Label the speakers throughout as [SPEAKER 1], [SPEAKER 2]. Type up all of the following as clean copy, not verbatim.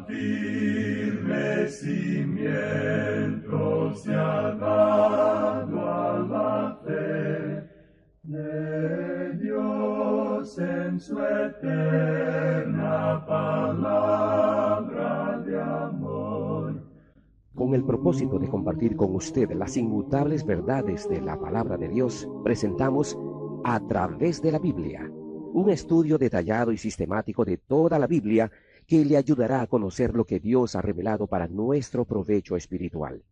[SPEAKER 1] firme cimiento se ha dado a la fe de Dios en su eterna palabra de amor.
[SPEAKER 2] Con el propósito de compartir con usted las inmutables verdades de la palabra de Dios, presentamos A Través de la Biblia, un estudio detallado y sistemático de toda la Biblia que le ayudará a conocer lo que Dios ha revelado para nuestro provecho espiritual.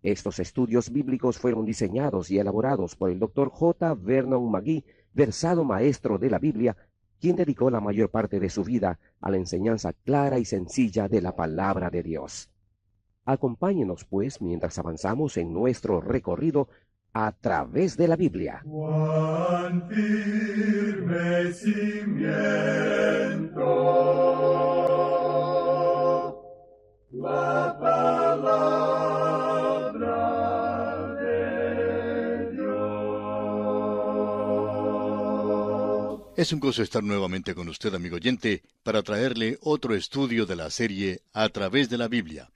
[SPEAKER 2] Estos estudios bíblicos fueron diseñados y elaborados por el Dr. J. Vernon McGee, versado maestro de la Biblia, quien dedicó la mayor parte de su vida a la enseñanza clara y sencilla de la palabra de Dios. Acompáñenos, pues, mientras avanzamos en nuestro recorrido a través de la Biblia.
[SPEAKER 1] Cuán firme cimiento la palabra de Dios.
[SPEAKER 3] Es un gozo estar nuevamente con usted, amigo oyente, para traerle otro estudio de la serie A Través de la Biblia.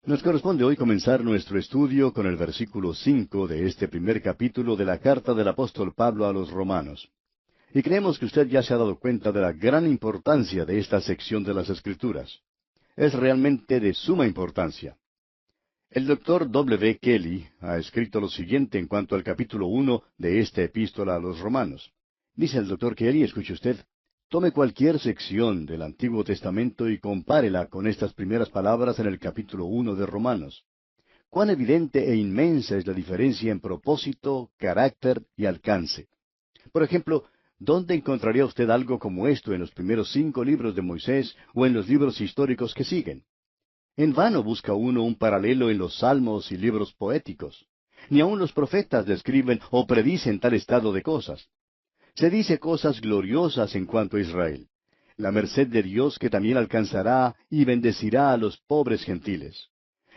[SPEAKER 3] Nos corresponde hoy comenzar nuestro estudio con el versículo 5 de este primer capítulo de la carta del apóstol Pablo a los Romanos. Y creemos que usted ya se ha dado cuenta de la gran importancia de esta sección de las Escrituras. Es realmente de suma importancia. El doctor W. Kelly ha escrito lo siguiente en cuanto al capítulo 1 de esta epístola a los Romanos. Dice el doctor Kelly, escuche usted, tome cualquier sección del Antiguo Testamento y compárela con estas primeras palabras en el capítulo 1 de Romanos. Cuán evidente e inmensa es la diferencia en propósito, carácter y alcance. Por ejemplo, ¿dónde encontraría usted algo como esto en los primeros 5 libros de Moisés o en los libros históricos que siguen? En vano busca uno un paralelo en los salmos y libros poéticos. Ni aun los profetas describen o predicen tal estado de cosas. Se dice cosas gloriosas en cuanto a Israel, la merced de Dios que también alcanzará y bendecirá a los pobres gentiles,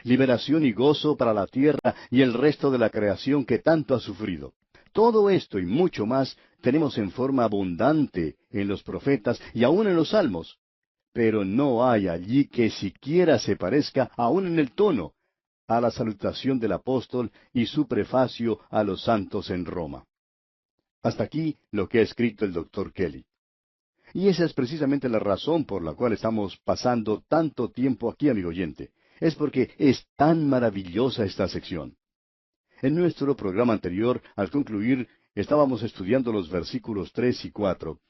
[SPEAKER 3] liberación y gozo para la tierra y el resto de la creación que tanto ha sufrido. Todo esto y mucho más tenemos en forma abundante en los profetas y aun en los salmos, pero no hay allí que siquiera se parezca, aun en el tono, a la salutación del apóstol y su prefacio a los santos en Roma. Hasta aquí lo que ha escrito el doctor Kelly. Y esa es precisamente la razón por la cual estamos pasando tanto tiempo aquí, amigo oyente. Es porque es tan maravillosa esta sección. En nuestro programa anterior, al concluir, estábamos estudiando los versículos 3 y 4,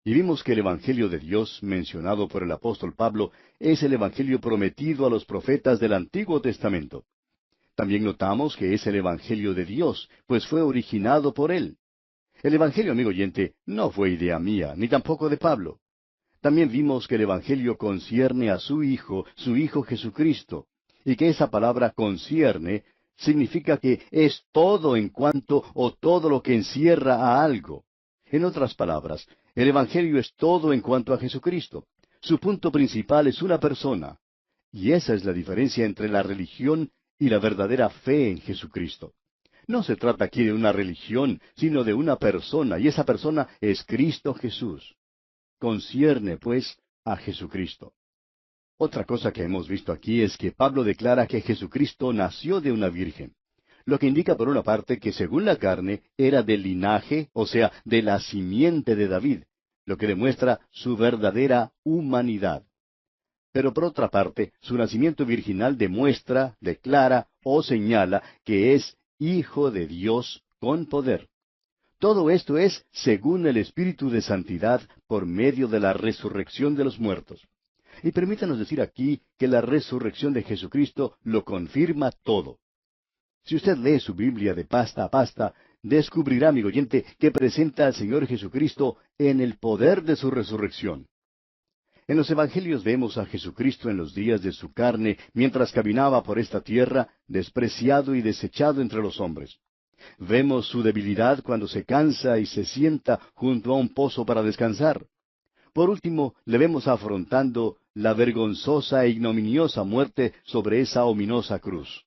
[SPEAKER 3] y vimos que el Evangelio de Dios, mencionado por el apóstol Pablo, es el Evangelio prometido a los profetas del Antiguo Testamento. También notamos que es el Evangelio de Dios, pues fue originado por Él. El Evangelio, amigo oyente, no fue idea mía, ni tampoco de Pablo. También vimos que el Evangelio concierne a su Hijo Jesucristo, y que esa palabra concierne significa que es todo en cuanto o todo lo que encierra a algo. En otras palabras, el Evangelio es todo en cuanto a Jesucristo. Su punto principal es una persona. Y esa es la diferencia entre la religión y la verdadera fe en Jesucristo. No se trata aquí de una religión, sino de una persona, y esa persona es Cristo Jesús. Concierne, pues, a Jesucristo. Otra cosa que hemos visto aquí es que Pablo declara que Jesucristo nació de una virgen, lo que indica por una parte que según la carne era del linaje, o sea, de la simiente de David, lo que demuestra su verdadera humanidad. Pero por otra parte, su nacimiento virginal demuestra, declara o señala que es Hijo de Dios con poder. Todo esto es según el Espíritu de Santidad por medio de la resurrección de los muertos. Y permítanos decir aquí que la resurrección de Jesucristo lo confirma todo. Si usted lee su Biblia de pasta a pasta, descubrirá, amigo oyente, que presenta al Señor Jesucristo en el poder de su resurrección. En los Evangelios vemos a Jesucristo en los días de su carne, mientras caminaba por esta tierra, despreciado y desechado entre los hombres. Vemos su debilidad cuando se cansa y se sienta junto a un pozo para descansar. Por último, le vemos afrontando la vergonzosa e ignominiosa muerte sobre esa ominosa cruz.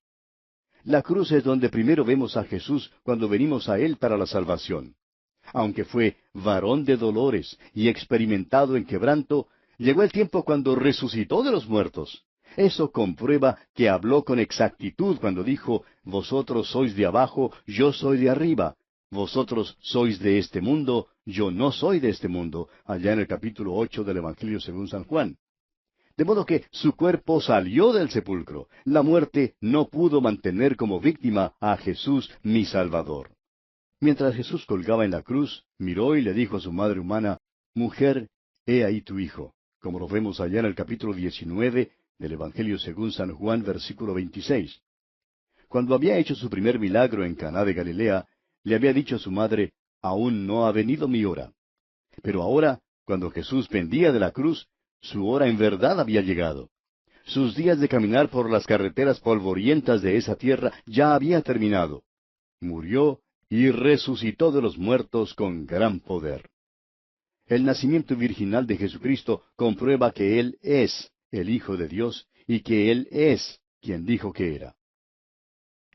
[SPEAKER 3] La cruz es donde primero vemos a Jesús cuando venimos a Él para la salvación. Aunque fue varón de dolores y experimentado en quebranto, Llegó el tiempo cuando resucitó de los muertos. Eso comprueba que habló con exactitud cuando dijo, vosotros sois de abajo, yo soy de arriba. Vosotros sois de este mundo, yo no soy de este mundo, allá en el capítulo 8 del Evangelio según San Juan. De modo que su cuerpo salió del sepulcro. La muerte no pudo mantener como víctima a Jesús, mi Salvador. Mientras Jesús colgaba en la cruz, miró y le dijo a su madre humana, Mujer, he ahí tu hijo, como lo vemos allá en el capítulo 19 del Evangelio según San Juan, versículo 26. Cuando había hecho su primer milagro en Caná de Galilea, le había dicho a su madre, Aún no ha venido mi hora. Pero ahora, cuando Jesús pendía de la cruz, su hora en verdad había llegado. Sus días de caminar por las carreteras polvorientas de esa tierra ya había terminado. Murió y resucitó de los muertos con gran poder. El nacimiento virginal de Jesucristo comprueba que Él es el Hijo de Dios y que Él es quien dijo que era.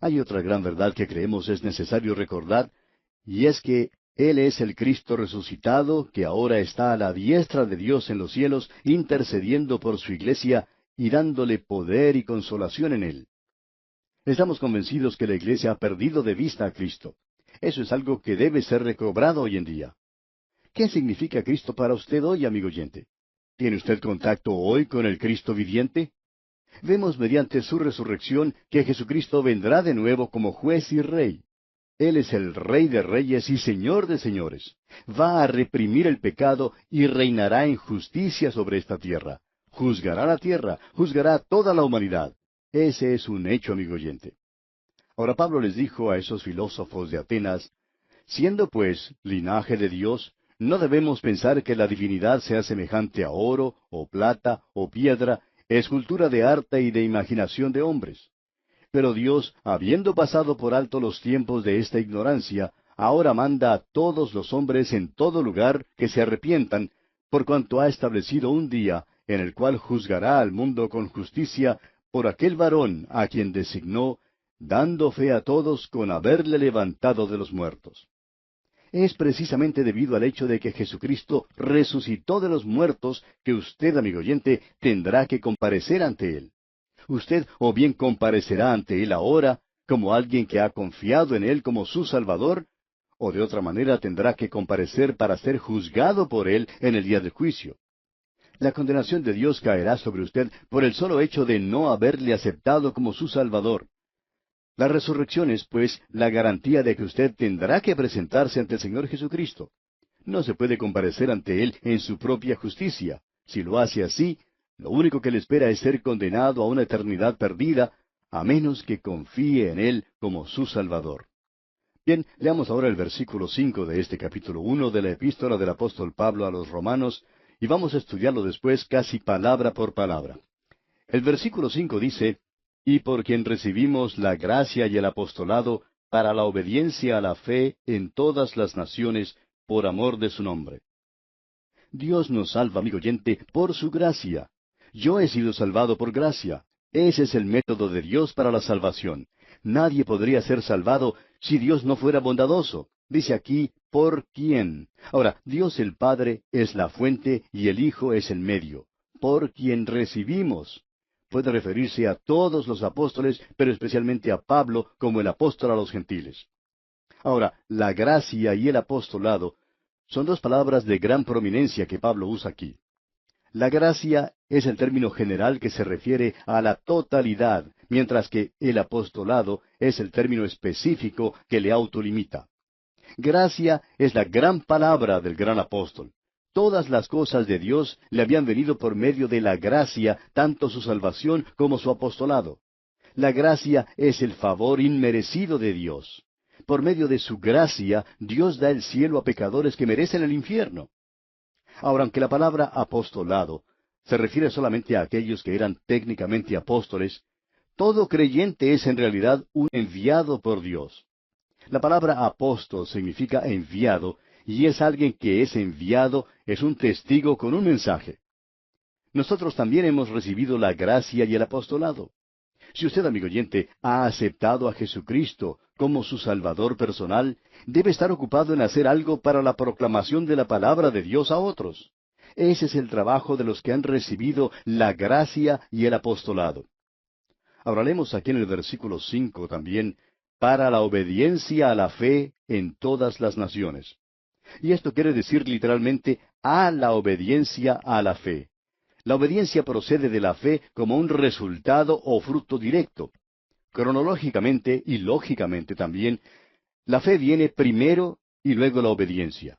[SPEAKER 3] Hay otra gran verdad que creemos es necesario recordar, y es que Él es el Cristo resucitado que ahora está a la diestra de Dios en los cielos, intercediendo por su iglesia y dándole poder y consolación en Él. Estamos convencidos que la iglesia ha perdido de vista a Cristo. Eso es algo que debe ser recobrado hoy en día. ¿Qué significa Cristo para usted hoy, amigo oyente? ¿Tiene usted contacto hoy con el Cristo viviente? Vemos mediante su resurrección que Jesucristo vendrá de nuevo como juez y rey. Él es el Rey de reyes y Señor de señores. Va a reprimir el pecado y reinará en justicia sobre esta tierra. Juzgará la tierra, juzgará a toda la humanidad. Ese es un hecho, amigo oyente. Ahora Pablo les dijo a esos filósofos de Atenas, siendo pues linaje de Dios, no debemos pensar que la divinidad sea semejante a oro, o plata, o piedra, escultura de arte y de imaginación de hombres. Pero Dios, habiendo pasado por alto los tiempos de esta ignorancia, ahora manda a todos los hombres en todo lugar que se arrepientan, por cuanto ha establecido un día en el cual juzgará al mundo con justicia por aquel varón a quien designó, dando fe a todos con haberle levantado de los muertos. Es precisamente debido al hecho de que Jesucristo resucitó de los muertos que usted, amigo oyente, tendrá que comparecer ante Él. Usted o bien comparecerá ante Él ahora, como alguien que ha confiado en Él como su Salvador, o de otra manera tendrá que comparecer para ser juzgado por Él en el día del juicio. La condenación de Dios caerá sobre usted por el solo hecho de no haberle aceptado como su Salvador. La resurrección es, pues, la garantía de que usted tendrá que presentarse ante el Señor Jesucristo. No se puede comparecer ante Él en su propia justicia. Si lo hace así, lo único que le espera es ser condenado a una eternidad perdida, a menos que confíe en Él como su Salvador. Bien, leamos ahora el versículo 5 de este capítulo 1 de la epístola del apóstol Pablo a los Romanos, y vamos a estudiarlo después casi palabra por palabra. El versículo 5 dice, y por quien recibimos la gracia y el apostolado para la obediencia a la fe en todas las naciones, por amor de su nombre. Dios nos salva, amigo oyente, por su gracia. Yo he sido salvado por gracia. Ese es el método de Dios para la salvación. Nadie podría ser salvado si Dios no fuera bondadoso. Dice aquí, ¿por quién? Ahora, Dios el Padre es la fuente y el Hijo es el medio. Por quien recibimos. Puede referirse a todos los apóstoles, pero especialmente a Pablo como el apóstol a los gentiles. Ahora, la gracia y el apostolado son dos palabras de gran prominencia que Pablo usa aquí. La gracia es el término general que se refiere a la totalidad, mientras que el apostolado es el término específico que le autolimita. Gracia es la gran palabra del gran apóstol. Todas las cosas de Dios le habían venido por medio de la gracia, tanto su salvación como su apostolado. La gracia es el favor inmerecido de Dios. Por medio de su gracia, Dios da el cielo a pecadores que merecen el infierno. Ahora, aunque la palabra apostolado se refiere solamente a aquellos que eran técnicamente apóstoles, todo creyente es en realidad un enviado por Dios. La palabra apóstol significa enviado, y es alguien que es enviado, es un testigo con un mensaje. Nosotros también hemos recibido la gracia y el apostolado. Si usted, amigo oyente, ha aceptado a Jesucristo como su Salvador personal, debe estar ocupado en hacer algo para la proclamación de la palabra de Dios a otros. Ese es el trabajo de los que han recibido la gracia y el apostolado. Ahora leemos aquí en el versículo 5 también, para la obediencia a la fe en todas las naciones. Y esto quiere decir literalmente a la obediencia a la fe. La obediencia procede de la fe como un resultado o fruto directo. Cronológicamente y lógicamente también, la fe viene primero y luego la obediencia.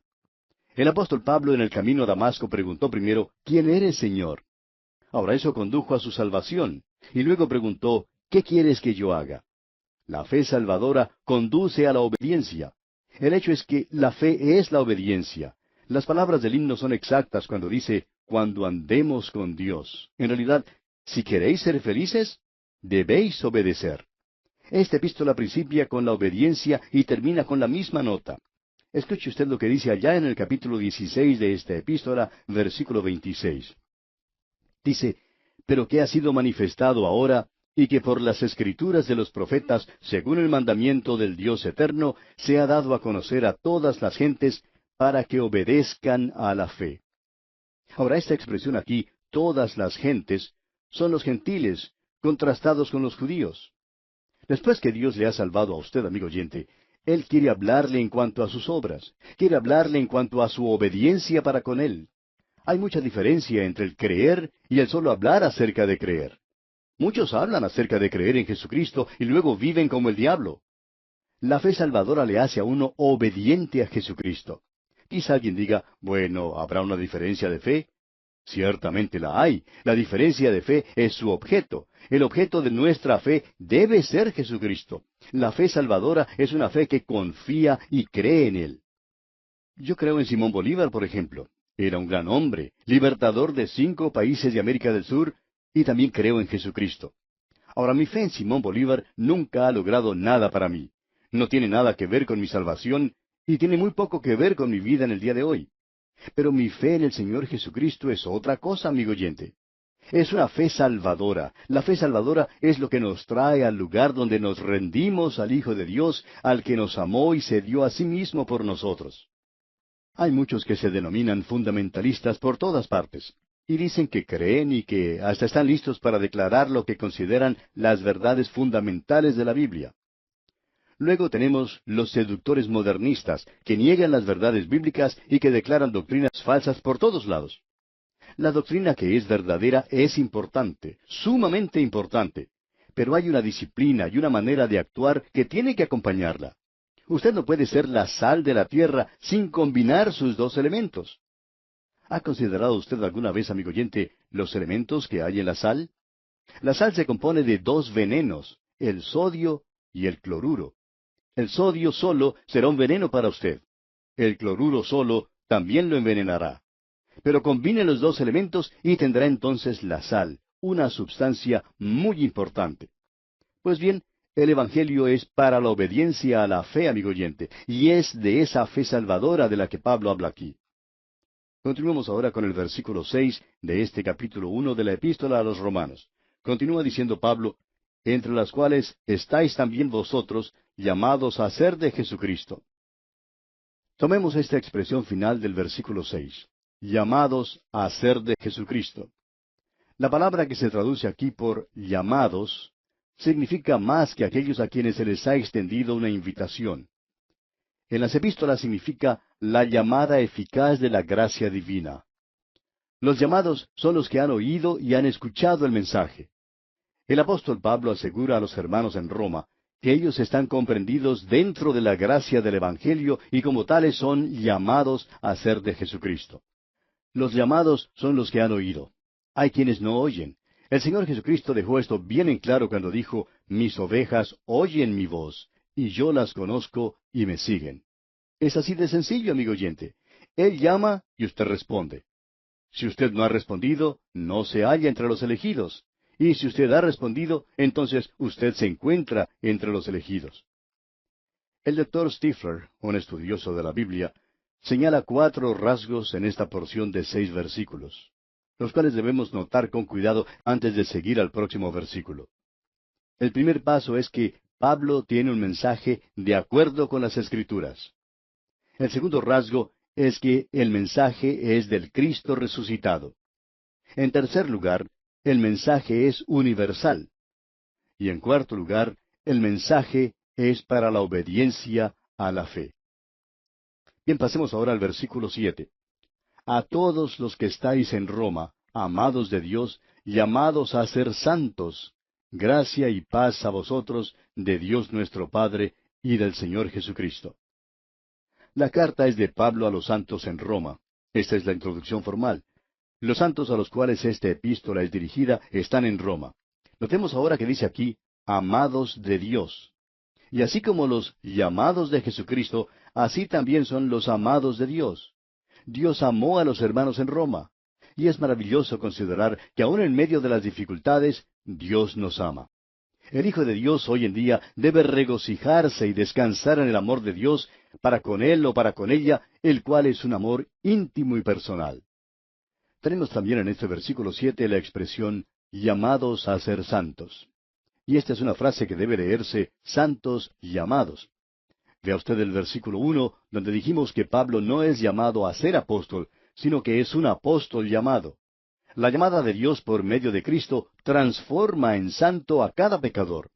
[SPEAKER 3] El apóstol Pablo en el camino a Damasco preguntó primero, ¿quién eres, Señor? Ahora eso condujo a su salvación, y luego preguntó, ¿qué quieres que yo haga? La fe salvadora conduce a la obediencia. El hecho es que la fe es la obediencia. Las palabras del himno son exactas cuando dice, cuando andemos con Dios. En realidad, si queréis ser felices, debéis obedecer. Esta epístola principia con la obediencia y termina con la misma nota. Escuche usted lo que dice allá en el capítulo 16 de esta epístola, versículo 26. Dice, pero que ha sido manifestado ahora, y que por las escrituras de los profetas, según el mandamiento del Dios eterno, se ha dado a conocer a todas las gentes, para que obedezcan a la fe. Ahora, esta expresión aquí, todas las gentes, son los gentiles, contrastados con los judíos. Después que Dios le ha salvado a usted, amigo oyente, Él quiere hablarle en cuanto a sus obras, quiere hablarle en cuanto a su obediencia para con Él. Hay mucha diferencia entre el creer y el solo hablar acerca de creer. Muchos hablan acerca de creer en Jesucristo y luego viven como el diablo. La fe salvadora le hace a uno obediente a Jesucristo. Quizá alguien diga, bueno, ¿habrá una diferencia de fe? Ciertamente la hay. La diferencia de fe es su objeto. El objeto de nuestra fe debe ser Jesucristo. La fe salvadora es una fe que confía y cree en Él. Yo creo en Simón Bolívar, por ejemplo. Era un gran hombre, libertador de 5 países de América del Sur, y también creo en Jesucristo. Ahora, mi fe en Simón Bolívar nunca ha logrado nada para mí. No tiene nada que ver con mi salvación, y tiene muy poco que ver con mi vida en el día de hoy. Pero mi fe en el Señor Jesucristo es otra cosa, amigo oyente. Es una fe salvadora. La fe salvadora es lo que nos trae al lugar donde nos rendimos al Hijo de Dios, al que nos amó y se dio a sí mismo por nosotros. Hay muchos que se denominan fundamentalistas por todas partes, y dicen que creen y que hasta están listos para declarar lo que consideran las verdades fundamentales de la Biblia. Luego tenemos los seductores modernistas, que niegan las verdades bíblicas y que declaran doctrinas falsas por todos lados. La doctrina que es verdadera es importante, sumamente importante, pero hay una disciplina y una manera de actuar que tiene que acompañarla. Usted no puede ser la sal de la tierra sin combinar sus 2 elementos. ¿Ha considerado usted alguna vez, amigo oyente, los elementos que hay en la sal? La sal se compone de 2 venenos, el sodio y el cloruro. El sodio solo será un veneno para usted. El cloruro solo también lo envenenará. Pero combine los 2 elementos y tendrá entonces la sal, una sustancia muy importante. Pues bien, el Evangelio es para la obediencia a la fe, amigo oyente, y es de esa fe salvadora de la que Pablo habla aquí. Continuemos ahora con el versículo 6 de este capítulo 1 de la Epístola a los Romanos. Continúa diciendo Pablo, entre las cuales estáis también vosotros, llamados a ser de Jesucristo. Tomemos esta expresión final del versículo 6, llamados a ser de Jesucristo. La palabra que se traduce aquí por llamados significa más que aquellos a quienes se les ha extendido una invitación. En las epístolas significa la llamada eficaz de la gracia divina. Los llamados son los que han oído y han escuchado el mensaje. El apóstol Pablo asegura a los hermanos en Roma que ellos están comprendidos dentro de la gracia del Evangelio y como tales son llamados a ser de Jesucristo. Los llamados son los que han oído. Hay quienes no oyen. El Señor Jesucristo dejó esto bien en claro cuando dijo, mis ovejas oyen mi voz, y yo las conozco y me siguen. Es así de sencillo, amigo oyente. Él llama y usted responde. Si usted no ha respondido, no se halla entre los elegidos. Y si usted ha respondido, entonces usted se encuentra entre los elegidos. El doctor Stifler, un estudioso de la Biblia, señala 4 rasgos en esta porción de 6 versículos, los cuales debemos notar con cuidado antes de seguir al próximo versículo. El primer paso es que Pablo tiene un mensaje de acuerdo con las Escrituras. El segundo rasgo es que el mensaje es del Cristo resucitado. En tercer lugar, el mensaje es universal. Y en cuarto lugar, el mensaje es para la obediencia a la fe. Bien, pasemos ahora al versículo 7. A todos los que estáis en Roma, amados de Dios, llamados a ser santos, gracia y paz a vosotros, de Dios nuestro Padre y del Señor Jesucristo. La carta es de Pablo a los santos en Roma. Esta es la introducción formal. Los santos a los cuales esta epístola es dirigida están en Roma. Notemos ahora que dice aquí, amados de Dios. Y así como los llamados de Jesucristo, así también son los amados de Dios. Dios amó a los hermanos en Roma. Y es maravilloso considerar que aun en medio de las dificultades, Dios nos ama. El Hijo de Dios hoy en día debe regocijarse y descansar en el amor de Dios para con él o para con ella, el cual es un amor íntimo y personal. Tenemos también en este versículo 7 la expresión llamados a ser santos. Y esta es una frase que debe leerse santos llamados. Vea usted el versículo 1, donde dijimos que Pablo no es llamado a ser apóstol, sino que es un apóstol llamado. La llamada de Dios por medio de Cristo transforma en santo a cada pecador.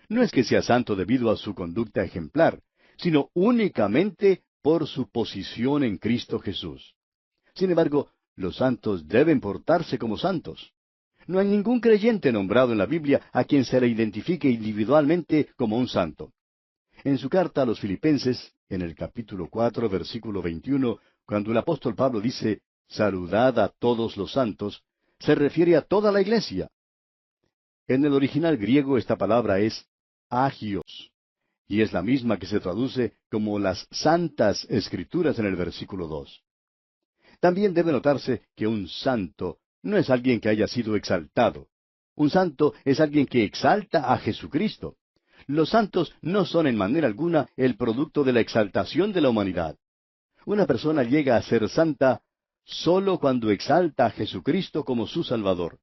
[SPEAKER 3] No es que sea santo debido a su conducta ejemplar, sino únicamente por su posición en Cristo Jesús. Sin embargo, los santos deben portarse como santos. No hay ningún creyente nombrado en la Biblia a quien se le identifique individualmente como un santo. En su carta a los Filipenses, en el capítulo 4, versículo 21, cuando el apóstol Pablo dice, «Saludad a todos los santos», se refiere a toda la iglesia. En el original griego esta palabra es agios, y es la misma que se traduce como las santas escrituras en el versículo 2. También debe notarse que un santo no es alguien que haya sido exaltado. Un santo es alguien que exalta a Jesucristo. Los santos no son en manera alguna el producto de la exaltación de la humanidad. Una persona llega a ser santa solo cuando exalta a Jesucristo como su Salvador.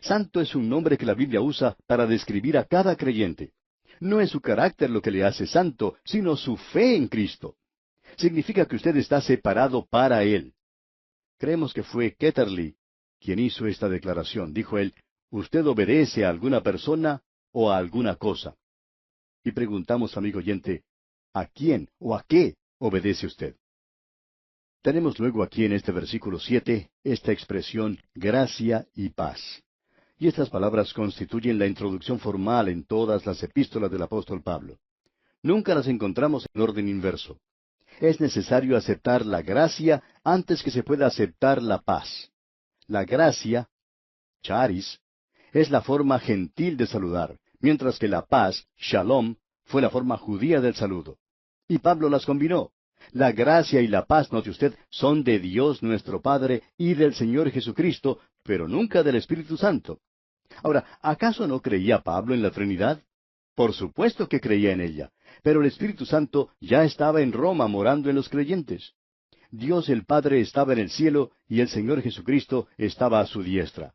[SPEAKER 3] Santo es un nombre que la Biblia usa para describir a cada creyente. No es su carácter lo que le hace santo, sino su fe en Cristo. Significa que usted está separado para Él. Creemos que fue Ketterly quien hizo esta declaración. Dijo él, «Usted obedece a alguna persona o a alguna cosa». Y preguntamos, amigo oyente, ¿a quién o a qué obedece usted? Tenemos luego aquí en este versículo 7 esta expresión gracia y paz. Y estas palabras constituyen la introducción formal en todas las epístolas del apóstol Pablo. Nunca las encontramos en orden inverso. Es necesario aceptar la gracia antes que se pueda aceptar la paz. La gracia, charis, es la forma gentil de saludar, mientras que la paz, shalom, fue la forma judía del saludo. Y Pablo las combinó. La gracia y la paz, note usted, son de Dios nuestro Padre y del Señor Jesucristo, pero nunca del Espíritu Santo. Ahora, ¿acaso no creía Pablo en la Trinidad? Por supuesto que creía en ella, pero el Espíritu Santo ya estaba en Roma morando en los creyentes. Dios el Padre estaba en el cielo y el Señor Jesucristo estaba a su diestra.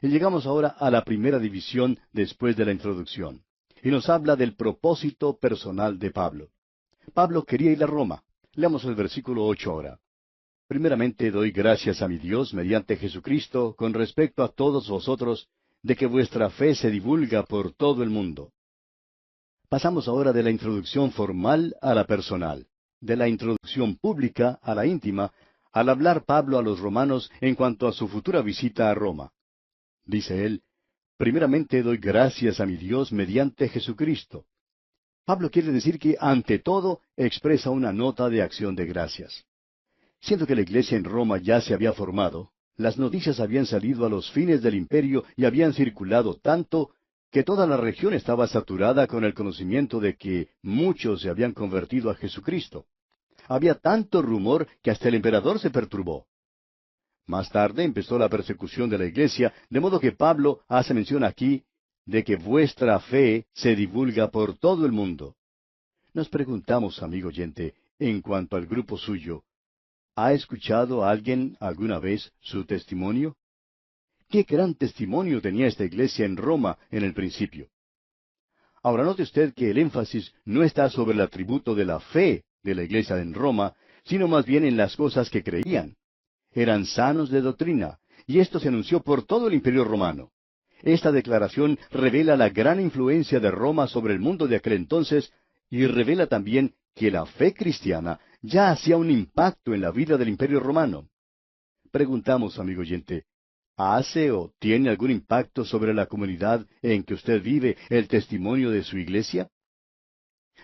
[SPEAKER 3] Y llegamos ahora a la primera división después de la introducción. Y nos habla del propósito personal de Pablo. Pablo quería ir a Roma. Leamos el versículo 8 ahora. Primeramente doy gracias a mi Dios mediante Jesucristo con respecto a todos vosotros, de que vuestra fe se divulga por todo el mundo. Pasamos ahora de la introducción formal a la personal, de la introducción pública a la íntima, al hablar Pablo a los romanos en cuanto a su futura visita a Roma. Dice él, primeramente doy gracias a mi Dios mediante Jesucristo. Pablo quiere decir que, ante todo, expresa una nota de acción de gracias. Siendo que la iglesia en Roma ya se había formado, las noticias habían salido a los fines del imperio y habían circulado tanto que toda la región estaba saturada con el conocimiento de que muchos se habían convertido a Jesucristo. Había tanto rumor que hasta el emperador se perturbó. Más tarde empezó la persecución de la iglesia, de modo que Pablo hace mención aquí de que vuestra fe se divulga por todo el mundo. Nos preguntamos, amigo oyente, en cuanto al grupo suyo, ¿ha escuchado a alguien alguna vez su testimonio? ¡Qué gran testimonio tenía esta iglesia en Roma en el principio! Ahora note usted que el énfasis no está sobre el atributo de la fe de la iglesia en Roma, sino más bien en las cosas que creían. Eran sanos de doctrina, y esto se anunció por todo el Imperio Romano. Esta declaración revela la gran influencia de Roma sobre el mundo de aquel entonces, y revela también que la fe cristiana ya hacía un impacto en la vida del Imperio Romano. Preguntamos, amigo oyente, ¿hace o tiene algún impacto sobre la comunidad en que usted vive el testimonio de su iglesia?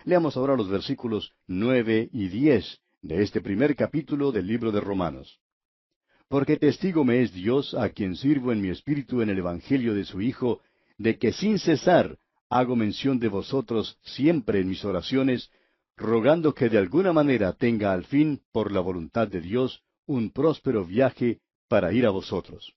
[SPEAKER 3] Leamos ahora los versículos 9 y 10 de este primer capítulo del libro de Romanos. Porque testigo me es Dios, a quien sirvo en mi espíritu en el Evangelio de su Hijo, de que sin cesar hago mención de vosotros siempre en mis oraciones, rogando que de alguna manera tenga al fin, por la voluntad de Dios, un próspero viaje para ir a vosotros.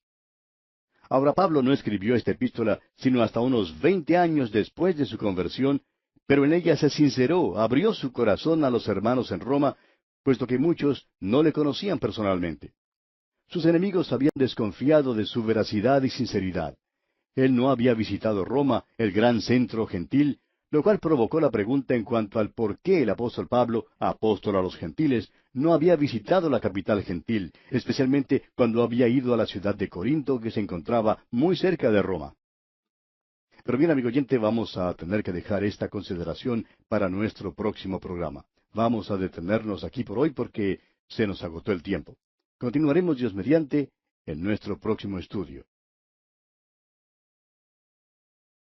[SPEAKER 3] Ahora Pablo no escribió esta epístola sino hasta unos 20 años después de su conversión, pero en ella se sinceró, abrió su corazón a los hermanos en Roma, puesto que muchos no le conocían personalmente. Sus enemigos habían desconfiado de su veracidad y sinceridad. Él no había visitado Roma, el gran centro gentil, lo cual provocó la pregunta en cuanto al por qué el apóstol Pablo, apóstol a los gentiles, no había visitado la capital gentil, especialmente cuando había ido a la ciudad de Corinto, que se encontraba muy cerca de Roma. Pero bien, amigo oyente, vamos a tener que dejar esta consideración para nuestro próximo programa. Vamos a detenernos aquí por hoy porque se nos agotó el tiempo. Continuaremos, Dios mediante, en nuestro próximo estudio.